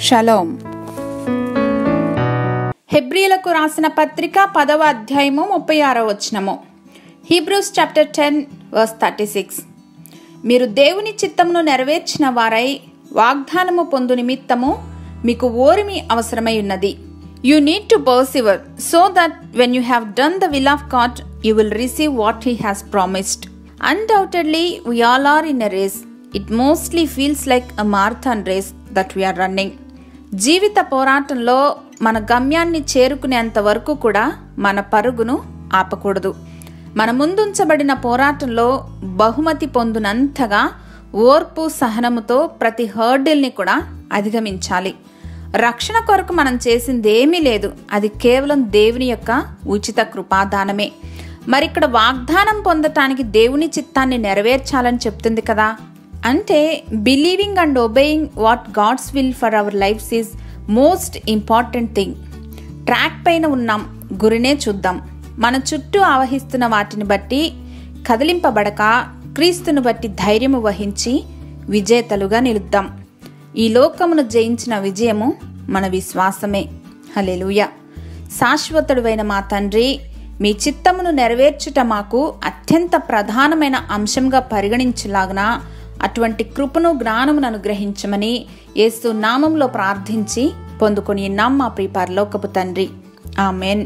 Shalom. హెబ్రీలకు రాసిన పత్రిక 10వ అధ్యాయము 36వ వచనము. Hebrews chapter 10 verse 36. మీరు దేవుని చిత్తమును నెరవేర్చిన వారై వాగ్దానము పొందు నిమిత్తము మీకు ఓర్మి అవసరమై ఉన్నది. You need to persevere so that when you have done the will of God, you will receive what He has promised. Undoubtedly, we all are in a race. It mostly feels like a marathon race that we are running. జీవిత పోరాటంలో మన గమ్యాన్ని చేరుకునేంత వరకు కూడా మన పరుగును ఆపకూడదు. మన ముందుంచబడిన పోరాటంలో బహుమతి పొందునంతగా ఓర్పు సహనముతో ప్రతి హర్డిల్ని కూడా అధిగమించాలి. రక్షణ కొరకు మనం చేసింది ఏమీ లేదు, అది కేవలం దేవుని యొక్క ఉచిత కృపాదానమే. మరిక్కడ వాగ్దానం పొందటానికి దేవుని చిత్తాన్ని నెరవేర్చాలని చెప్తుంది కదా. అంటే believing and obeying what God's will for our lives is most important thing. Track పైన ఉన్నాం, గురినే చూద్దాం. మన చుట్టూ ఆవహిస్తున్న వాటిని బట్టి కదిలింపబడక క్రీస్తును బట్టి ధైర్యము వహించి విజేతలుగా నిలుద్దాం. ఈ లోకమును జయించిన విజయము మన విశ్వాసమే. హల్లెలూయా. శాశ్వతుడైన మా తండ్రి, మీ చిత్తమును నెరవేర్చుట మాకు అత్యంత ప్రధానమైన అంశంగా పరిగణించులాగున అటువంటి కృపను జ్ఞానమును అనుగ్రహించమని యేసు నామములో ప్రార్థించి పొందుకొని ఉన్నాం మా ప్రియ పరలోకపు తండ్రి. ఆమెన్.